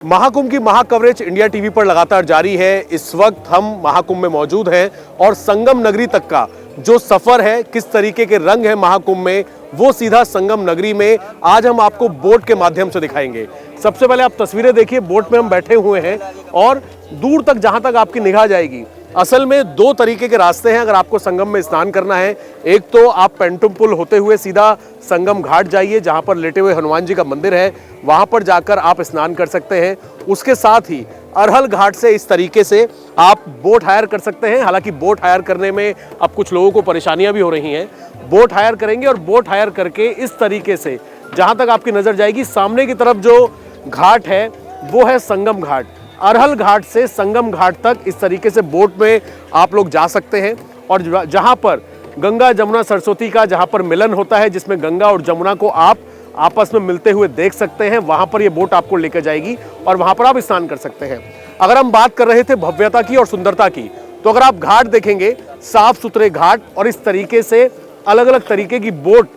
महाकुंभ की महाकवरेज India TV पर लगातार जारी है। इस वक्त हम महाकुंभ में मौजूद हैं और संगम नगरी तक का जो सफर है, किस तरीके के रंग है महाकुंभ में, वो सीधा संगम नगरी में आज हम आपको बोट के माध्यम से दिखाएंगे। सबसे पहले आप तस्वीरें देखिए, बोट में हम बैठे हुए हैं और दूर तक जहां तक आपकी निगाह जाएगी, असल में दो तरीके के रास्ते हैं अगर आपको संगम में स्नान करना है। एक तो आप पेंटुम पुल होते हुए सीधा संगम घाट जाइए, जहां पर लेटे हुए हनुमान जी का मंदिर है, वहां पर जाकर आप स्नान कर सकते हैं। उसके साथ ही अरहल घाट से इस तरीके से आप बोट हायर कर सकते हैं। हालांकि बोट हायर करने में अब कुछ लोगों को परेशानियां भी हो रही हैं। बोट हायर करेंगे और बोट हायर करके इस तरीके से जहां तक आपकी नजर जाएगी, सामने की तरफ जो घाट है वो है संगम घाट। अरहल घाट से संगम घाट तक इस तरीके से बोट में आप लोग जा सकते हैं और जहां पर गंगा जमुना सरस्वती का जहां पर मिलन होता है, जिसमें गंगा और जमुना को आप आपस में मिलते हुए देख सकते हैं, वहां पर ये बोट आपको लेकर जाएगी और वहां पर आप स्नान कर सकते हैं। अगर हम बात कर रहे थे भव्यता की और सुंदरता की, तो अगर आप घाट देखेंगे, साफ सुथरे घाट और इस तरीके से अलग अलग तरीके की बोट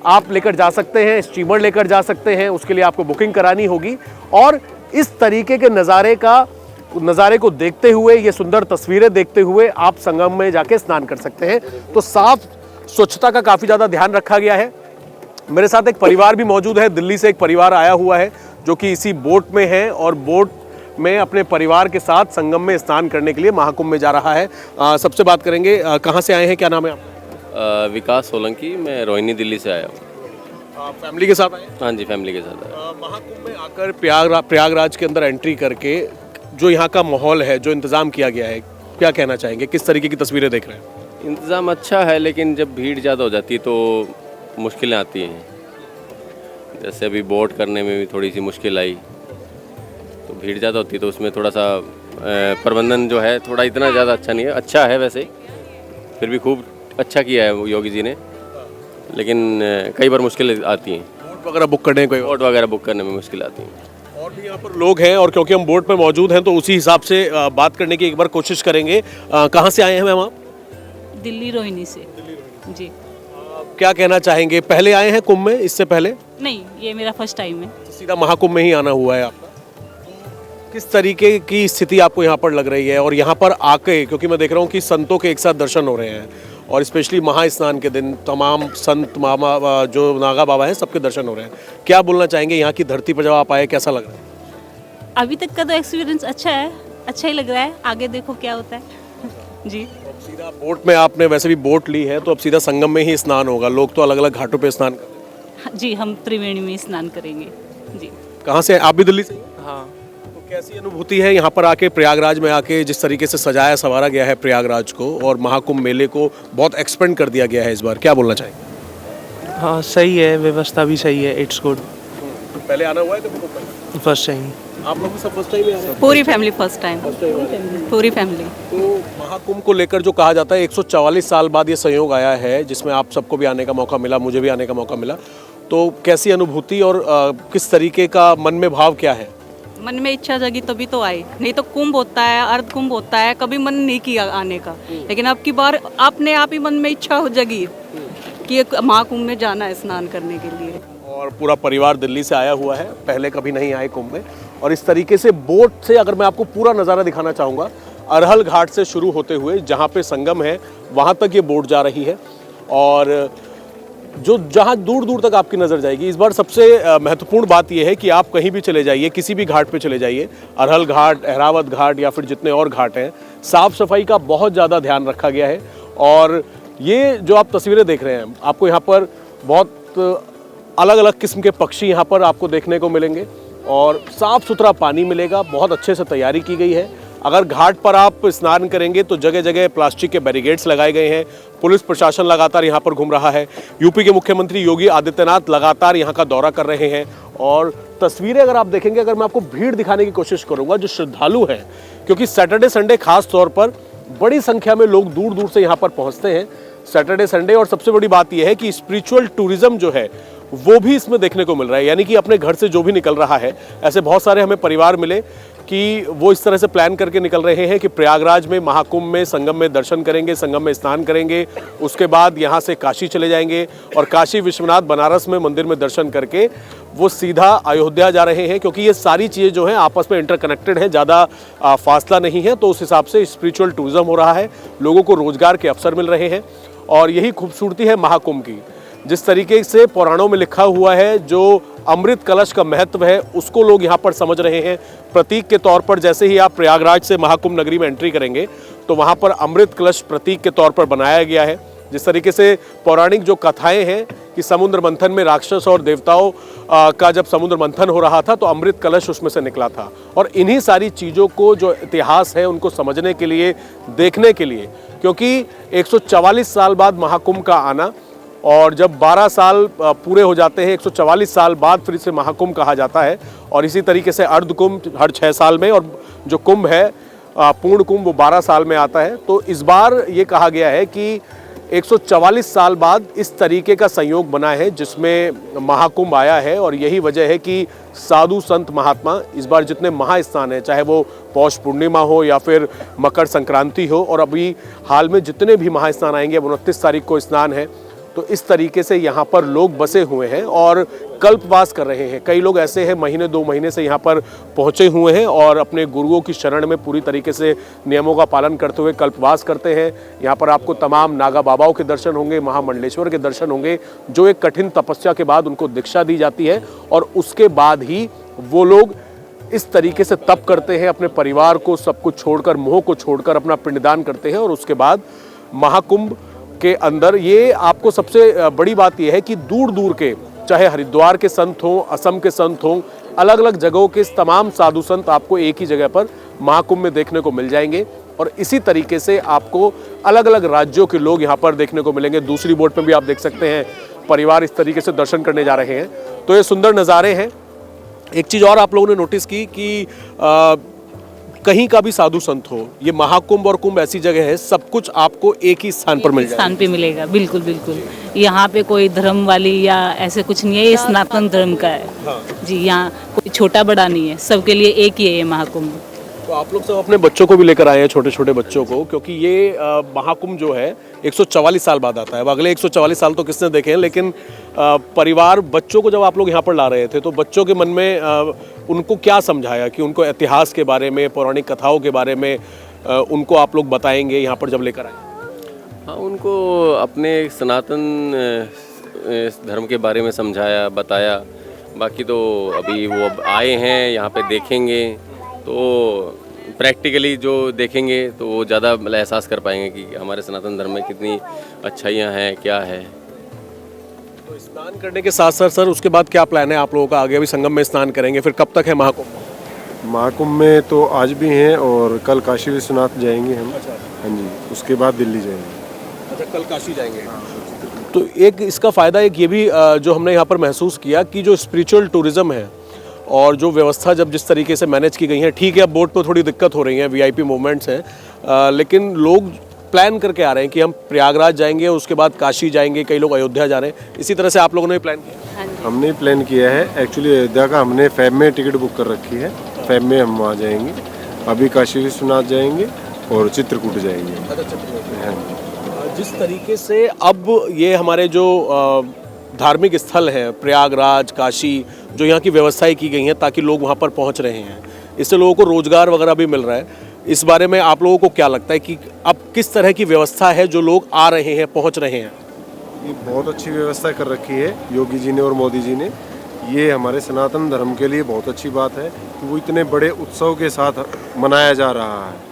आप लेकर जा सकते हैं, स्टीमर लेकर जा सकते हैं। उसके लिए आपको बुकिंग करानी होगी और इस तरीके के नज़ारे को देखते हुए, ये सुंदर तस्वीरें देखते हुए आप संगम में जाके स्नान कर सकते हैं। तो साफ स्वच्छता का काफ़ी ज़्यादा ध्यान रखा गया है। मेरे साथ एक परिवार भी मौजूद है, दिल्ली से एक परिवार आया हुआ है जो कि इसी बोट में है और बोट में अपने परिवार के साथ संगम में स्नान करने के लिए महाकुंभ में जा रहा है। सबसे बात करेंगे, कहाँ से आए हैं, क्या नाम है आपका? विकास सोलंकी, मैं रोहिणी दिल्ली से आया हूँ। फैमिली के साथ आए? हाँ जी, फैमिली के साथ आया। महाकुंभ में आकर प्रयागराज के अंदर एंट्री करके जो यहाँ का माहौल है, जो इंतज़ाम किया गया है, क्या कहना चाहेंगे? किस तरीके की तस्वीरें देख रहे हैं? इंतज़ाम अच्छा है, लेकिन जब भीड़ ज़्यादा हो जाती है तो मुश्किलें आती हैं। जैसे अभी बोट करने में भी थोड़ी सी मुश्किल आई, तो भीड़ ज़्यादा होती है तो उसमें थोड़ा सा प्रबंधन जो है थोड़ा इतना ज़्यादा अच्छा नहीं है। अच्छा है वैसे, फिर भी खूब अच्छा किया है योगी जी ने, लेकिन कई बार मुश्किलें आती हैं। बोट वगैरह बुक करने को, बोट वगैरह बुक करने में मुश्किल आती हैं। और भी यहाँ पर लोग हैं और क्योंकि हम बोट में मौजूद हैं तो उसी हिसाब से बात करने की एक बार कोशिश करेंगे। कहाँ से आए हैं मैम आप? दिल्ली रोहिणी से जी। क्या कहना चाहेंगे? पहले आए हैं कुंभ में, इससे पहले? नहीं, ये मेरा फर्स्ट टाइम है। तो सीधा महाकुंभ में ही आना हुआ है आपका। किस तरीके की स्थिति आपको यहाँ पर लग रही है? और यहाँ पर आके, क्योंकि मैं देख रहा हूँ कि संतों के एक साथ दर्शन हो रहे हैं और स्पेशली महास्नान के दिन तमाम संत मामा जो नागा बाबा हैं, सबके दर्शन हो रहे हैं। क्या बोलना चाहेंगे? यहाँ की धरती पर जब आप आए, कैसा लग रहा है? अभी तक का तो एक्सपीरियंस अच्छा है, अच्छा ही लग रहा है। आगे देखो क्या होता है जी। अब सीधा बोट में, आपने वैसे भी बोट ली है तो अब सीधा संगम में ही स्नान होगा। लोग तो अलग अलग घाटों पे स्नान करते हैं। जी, हम त्रिवेणी में स्नान करेंगे जी। कहाँ से? आप भी दिल्ली से? हाँ। तो कैसी अनुभूति है यहाँ पर आके, प्रयागराज में आके, जिस तरीके से सजाया संवारा गया है प्रयागराज को और महाकुंभ मेले को बहुत एक्सपेंड कर दिया गया है इस बार, क्या बोलना चाहेंगे? हाँ, सही है, व्यवस्था भी सही है, इट्स गुड। पहले आना हुआ है कभी कुंभ में? First time. आप लोग भी सब फर्स्ट टाइम आ रहे हैं? पूरी फैमिली फर्स्ट टाइम, पूरी फैमिली। तो महाकुंभ को लेकर जो कहा जाता है 144 साल बाद ये संयोग आया है, जिसमें आप सबको भी आने का मौका मिला, मुझे भी आने का मौका मिला, तो कैसी अनुभूति और किस तरीके का मन में भाव क्या है? मन में इच्छा जगी तभी तो आए, नहीं तो कुंभ होता है, अर्ध कुंभ होता है, कभी मन नहीं किया आने का। लेकिन अब की बार अपने आप ही मन में इच्छा जगी कि महाकुंभ में जाना है स्नान करने के लिए। और पूरा परिवार दिल्ली से आया हुआ है, पहले कभी नहीं आए कुंभ में। और इस तरीके से बोट से अगर मैं आपको पूरा नज़ारा दिखाना चाहूँगा, अरहल घाट से शुरू होते हुए जहाँ पे संगम है वहाँ तक ये बोट जा रही है और जो जहाँ दूर दूर तक आपकी नज़र जाएगी। इस बार सबसे महत्वपूर्ण बात यह है कि आप कहीं भी चले जाइए, किसी भी घाट पे चले जाइए, अरहल घाट, अहरावत घाट या फिर जितने और घाट हैं, साफ़ सफाई का बहुत ज़्यादा ध्यान रखा गया है। और ये जो आप तस्वीरें देख रहे हैं, आपको यहाँ पर बहुत अलग अलग किस्म के पक्षी यहाँ पर आपको देखने को मिलेंगे और साफ़ सुथरा पानी मिलेगा, बहुत अच्छे से तैयारी की गई है। अगर घाट पर आप स्नान करेंगे तो जगह जगह प्लास्टिक के बैरिकेड्स लगाए गए हैं। पुलिस प्रशासन लगातार यहाँ पर घूम रहा है। यूपी के मुख्यमंत्री योगी आदित्यनाथ लगातार यहाँ का दौरा कर रहे हैं और तस्वीरें अगर आप देखेंगे, अगर मैं आपको भीड़ दिखाने की कोशिश करूँगा, जो श्रद्धालु हैं, क्योंकि सैटरडे संडे खास तौर पर बड़ी संख्या में लोग दूर दूर से यहाँ पर पहुँचते हैं सैटरडे संडे। और सबसे बड़ी बात यह है कि स्पिरिचुअल टूरिज्म जो है वो भी इसमें देखने को मिल रहा है, यानी कि अपने घर से जो भी निकल रहा है, ऐसे बहुत सारे हमें परिवार मिले कि वो इस तरह से प्लान करके निकल रहे हैं कि प्रयागराज में महाकुंभ में संगम में दर्शन करेंगे, संगम में स्नान करेंगे, उसके बाद यहाँ से काशी चले जाएंगे और काशी विश्वनाथ बनारस में मंदिर में दर्शन करके वो सीधा अयोध्या जा रहे हैं, क्योंकि ये सारी चीज़ें जो हैं आपस में इंटरकनेक्टेड हैं, ज़्यादा फासला नहीं है। तो उस हिसाब से स्पिरिचुअल टूरिज्म हो रहा है, लोगों को रोजगार के अवसर मिल रहे हैं और यही खूबसूरती है महाकुंभ की। जिस तरीके से पुराणों में लिखा हुआ है, जो अमृत कलश का महत्व है उसको लोग यहाँ पर समझ रहे हैं। प्रतीक के तौर पर जैसे ही आप प्रयागराज से महाकुंभ नगरी में एंट्री करेंगे तो वहाँ पर अमृत कलश प्रतीक के तौर पर बनाया गया है। जिस तरीके से पौराणिक जो कथाएं हैं कि समुद्र मंथन में राक्षस और देवताओं का जब समुद्र मंथन हो रहा था तो अमृत कलश उसमें से निकला था। और इन्हीं सारी चीज़ों को जो इतिहास है उनको समझने के लिए, देखने के लिए, क्योंकि 144 साल बाद महाकुंभ का आना और जब 12 साल पूरे हो जाते हैं 144 साल बाद फिर इसे महाकुंभ कहा जाता है। और इसी तरीके से अर्धकुंभ हर 6 साल में और जो कुंभ है पूर्ण कुंभ वो 12 साल में आता है। तो इस बार ये कहा गया है कि 144 साल बाद इस तरीके का संयोग बना है जिसमें महाकुंभ आया है। और यही वजह है कि साधु संत महात्मा इस बार जितने महास्नान हैं, चाहे वो पौष पूर्णिमा हो या फिर मकर संक्रांति हो, और अभी हाल में जितने भी महास्नान आएंगे, 29 तारीख को स्नान है, तो इस तरीके से यहाँ पर लोग बसे हुए हैं और कल्पवास कर रहे हैं। कई लोग ऐसे हैं महीने 2 महीने से यहाँ पर पहुँचे हुए हैं और अपने गुरुओं की शरण में पूरी तरीके से नियमों का पालन करते हुए कल्पवास करते हैं। यहाँ पर आपको तमाम नागा बाबाओं के दर्शन होंगे, महामंडलेश्वर के दर्शन होंगे, जो एक कठिन तपस्या के बाद उनको दीक्षा दी जाती है और उसके बाद ही वो लोग इस तरीके से तप करते हैं, अपने परिवार को सब कुछ छोड़कर, मोह को छोड़कर अपना पिंडदान करते हैं। और उसके बाद महाकुंभ के अंदर ये आपको सबसे बड़ी बात यह है कि दूर दूर के, चाहे हरिद्वार के संत हों, असम के संत हों, अलग अलग जगहों के तमाम साधु संत आपको एक ही जगह पर महाकुंभ में देखने को मिल जाएंगे। और इसी तरीके से आपको अलग अलग राज्यों के लोग यहाँ पर देखने को मिलेंगे। दूसरी बोट में भी आप देख सकते हैं परिवार इस तरीके से दर्शन करने जा रहे हैं। तो ये सुंदर नज़ारे हैं। एक चीज़ और आप लोगों ने नोटिस की कि कहीं का भी साधु संत हो, ये महाकुंभ और कुंभ ऐसी जगह है, सब कुछ आपको एक ही स्थान पर मिल जाएगा। स्थान पे मिलेगा, बिल्कुल बिल्कुल। यहाँ पे कोई धर्म वाली या ऐसे कुछ नहीं है, ये सनातन धर्म का है। हाँ। जी, यहाँ कोई छोटा बड़ा नहीं है, सबके लिए एक ही है ये महाकुंभ। तो आप लोग सब अपने बच्चों को भी लेकर आए हैं, छोटे छोटे बच्चों को, क्योंकि ये महाकुंभ जो है 144 साल बाद आता है। अब अगले 144 साल तो किसने देखे हैं, लेकिन परिवार बच्चों को जब आप लोग यहाँ पर ला रहे थे तो बच्चों के मन में उनको क्या समझाया कि उनको इतिहास के बारे में, पौराणिक कथाओं के बारे में उनको आप लोग बताएंगे यहाँ पर जब लेकर आए? हाँ, उनको अपने सनातन धर्म के बारे में समझाया, बताया। बाकी तो अभी वो अब आए हैं यहाँ पे, देखेंगे तो प्रैक्टिकली जो देखेंगे तो वो ज़्यादा मतलब एहसास कर पाएंगे कि हमारे सनातन धर्म में कितनी अच्छाइयाँ हैं, क्या है। तो स्नान करने के साथ साथ सर उसके बाद क्या प्लान है आप लोगों का? आगे अभी संगम में स्नान करेंगे, फिर कब तक है महाकुंभ? महाकुंभ में तो आज भी हैं और कल काशी विश्वनाथ जाएंगे हम। हाँ जी, उसके बाद दिल्ली जाएंगे। अच्छा, कल काशी जाएंगे। तो एक इसका फ़ायदा एक ये भी जो हमने यहाँ पर महसूस किया कि जो स्पिरिचुअल टूरिज़्म है और जो व्यवस्था जब जिस तरीके से मैनेज की गई है, ठीक है अब बोट पर थोड़ी दिक्कत हो रही है, वीआईपी मूवमेंट्स हैं, लेकिन लोग प्लान करके आ रहे हैं कि हम प्रयागराज जाएंगे, उसके बाद काशी जाएंगे, कई लोग अयोध्या जा रहे हैं। इसी तरह से आप लोगों ने प्लान किया? हमने प्लान किया है एक्चुअली अयोध्या का, हमने फैब में टिकट बुक कर रखी है, फैब में हम वहाँ जाएंगे। अभी काशी विश्वनाथ जाएंगे और चित्रकूट जाएंगे। हाँ जी। जिस तरीके से अब ये हमारे जो धार्मिक स्थल हैं, प्रयागराज, काशी, जो यहाँ की व्यवस्थाएं की गई हैं ताकि लोग वहाँ पर पहुँच रहे हैं, इससे लोगों को रोजगार वगैरह भी मिल रहा है। इस बारे में आप लोगों को क्या लगता है कि अब किस तरह की व्यवस्था है जो लोग आ रहे हैं, पहुँच रहे हैं? ये बहुत अच्छी व्यवस्था कर रखी है योगी जी ने और मोदी जी ने। ये हमारे सनातन धर्म के लिए बहुत अच्छी बात है कि वो इतने बड़े उत्सव के साथ मनाया जा रहा है।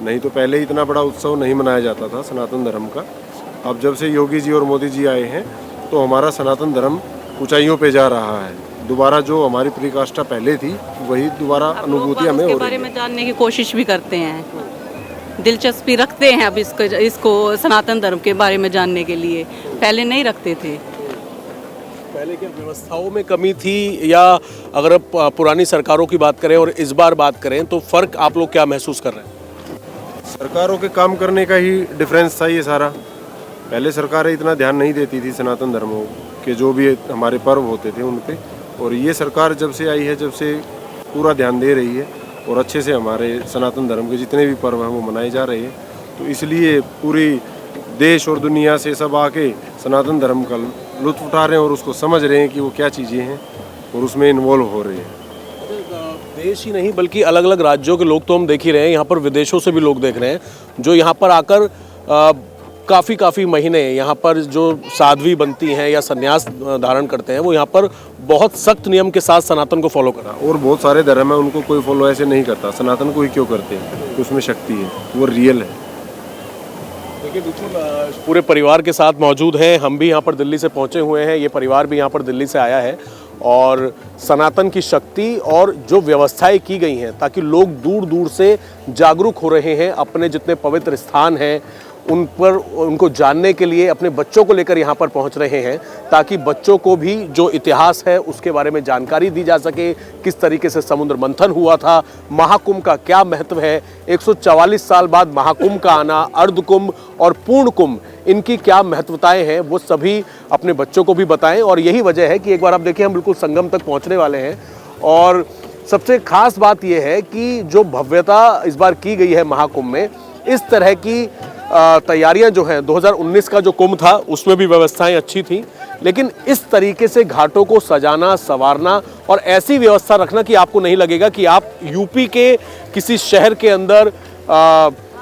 नहीं तो पहले इतना बड़ा उत्सव नहीं मनाया जाता था सनातन धर्म का। अब जब से योगी जी और मोदी जी आए हैं तो हमारा सनातन धर्म ऊंचाइयों पे जा रहा है। दोबारा जो हमारी पराकाष्ठा पहले थी वही दोबारा अनुभूति हमें हो रही है। बारे में जानने की कोशिश भी करते हैं, दिलचस्पी रखते हैं अब इसको सनातन धर्म के बारे में जानने के लिए, पहले नहीं रखते थे। पहले क्या व्यवस्थाओं में कमी थी, या अगर पुरानी सरकारों की बात करें और इस बार बात करें तो फ़र्क आप लोग क्या महसूस कर रहे हैं? सरकारों के काम करने का ही डिफरेंस था ये सारा। पहले सरकारें इतना ध्यान नहीं देती थी सनातन धर्मों के जो भी हमारे पर्व होते थे उन पे, और ये सरकार जब से आई है, जब से पूरा ध्यान दे रही है और अच्छे से हमारे सनातन धर्म के जितने भी पर्व हैं वो मनाए जा रहे हैं। तो इसलिए पूरी देश और दुनिया से सब आके सनातन धर्म का लुत्फ़ उठा रहे हैं और उसको समझ रहे हैं कि वो क्या चीज़ें हैं और उसमें इन्वॉल्व हो रहे हैं। देश ही नहीं बल्कि अलग अलग राज्यों के लोग तो हम देख ही रहे हैं, यहाँ पर विदेशों से भी लोग देख रहे हैं जो यहाँ पर आकर काफ़ी महीने यहाँ पर जो साध्वी बनती हैं या संन्यास धारण करते हैं वो यहाँ पर बहुत सख्त नियम के साथ सनातन को फॉलो करा। और बहुत सारे धर्म है उनको कोई फॉलो ऐसे नहीं करता, सनातन को ही क्यों करते हैं? तो उसमें शक्ति है, वो रियल है। देखिए बिल्कुल पूरे परिवार के साथ मौजूद हैं, हम भी यहाँ पर दिल्ली से पहुँचे हुए हैं, ये परिवार भी यहाँ पर दिल्ली से आया है और सनातन की शक्ति और जो व्यवस्थाएं की गई हैं ताकि लोग दूर दूर से जागरूक हो रहे हैं, अपने जितने पवित्र स्थान हैं उन पर उनको जानने के लिए अपने बच्चों को लेकर यहाँ पर पहुँच रहे हैं ताकि बच्चों को भी जो इतिहास है उसके बारे में जानकारी दी जा सके, किस तरीके से समुद्र मंथन हुआ था, महाकुंभ का क्या महत्व है, 144 साल बाद महाकुंभ का आना, अर्धकुंभ और पूर्ण कुंभ इनकी क्या महत्वताएं हैं वो सभी अपने बच्चों को भी बताएं। और यही वजह है कि एक बार आप देखिए हम बिल्कुल संगम तक पहुँचने वाले हैं और सबसे खास बात यह है कि जो भव्यता इस बार की गई है महाकुंभ में, इस तरह की तैयारियां जो हैं 2019 का जो कुंभ था उसमें भी व्यवस्थाएं अच्छी थी, लेकिन इस तरीके से घाटों को सजाना संवारना और ऐसी व्यवस्था रखना कि आपको नहीं लगेगा कि आप यूपी के किसी शहर के अंदर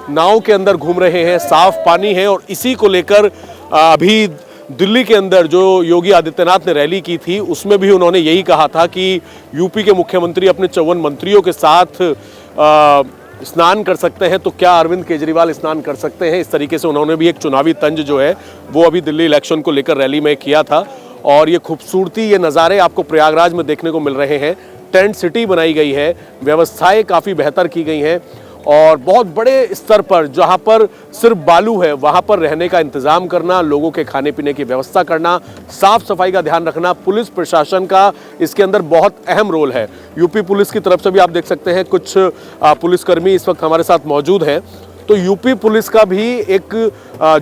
नाव के अंदर घूम रहे हैं, साफ पानी है। और इसी को लेकर अभी दिल्ली के अंदर जो योगी आदित्यनाथ ने रैली की थी उसमें भी उन्होंने यही कहा था कि यूपी के मुख्यमंत्री अपने 54 मंत्रियों के साथ स्नान कर सकते हैं तो क्या अरविंद केजरीवाल स्नान कर सकते हैं। इस तरीके से उन्होंने भी एक चुनावी तंज जो है वो अभी दिल्ली इलेक्शन को लेकर रैली में किया था। और ये खूबसूरती, ये नज़ारे आपको प्रयागराज में देखने को मिल रहे हैं। टेंट सिटी बनाई गई है, व्यवस्थाएं काफ़ी बेहतर की गई हैं और बहुत बड़े स्तर पर जहाँ पर सिर्फ बालू है वहाँ पर रहने का इंतज़ाम करना, लोगों के खाने पीने की व्यवस्था करना, साफ सफाई का ध्यान रखना, पुलिस प्रशासन का इसके अंदर बहुत अहम रोल है। यूपी पुलिस की तरफ से भी आप देख सकते हैं कुछ पुलिसकर्मी इस वक्त हमारे साथ मौजूद हैं। तो यूपी पुलिस का भी एक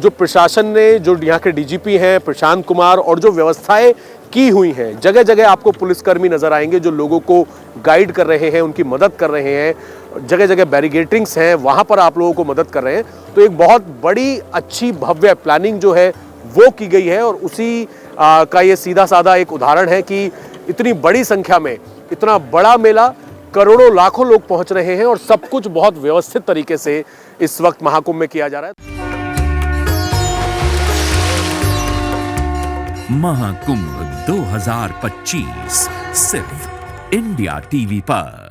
जो प्रशासन ने, जो यहाँ के डीजीपी हैं प्रशांत कुमार, और जो व्यवस्थाएं की हुई हैं, जगह जगह आपको पुलिसकर्मी नजर आएंगे जो लोगों को गाइड कर रहे हैं, उनकी मदद कर रहे हैं। जगह जगह बैरिगेटिंग्स हैं, वहाँ पर आप लोगों को मदद कर रहे हैं। तो एक बहुत बड़ी अच्छी भव्य प्लानिंग जो है वो की गई है और उसी का ये सीधा साधा एक उदाहरण है कि इतनी बड़ी संख्या में इतना बड़ा मेला, करोड़ों लाखों लोग पहुंच रहे हैं और सब कुछ बहुत व्यवस्थित तरीके से इस वक्त महाकुंभ में किया जा रहा है। महाकुंभ 2025 सिर्फ इंडिया टीवी पर।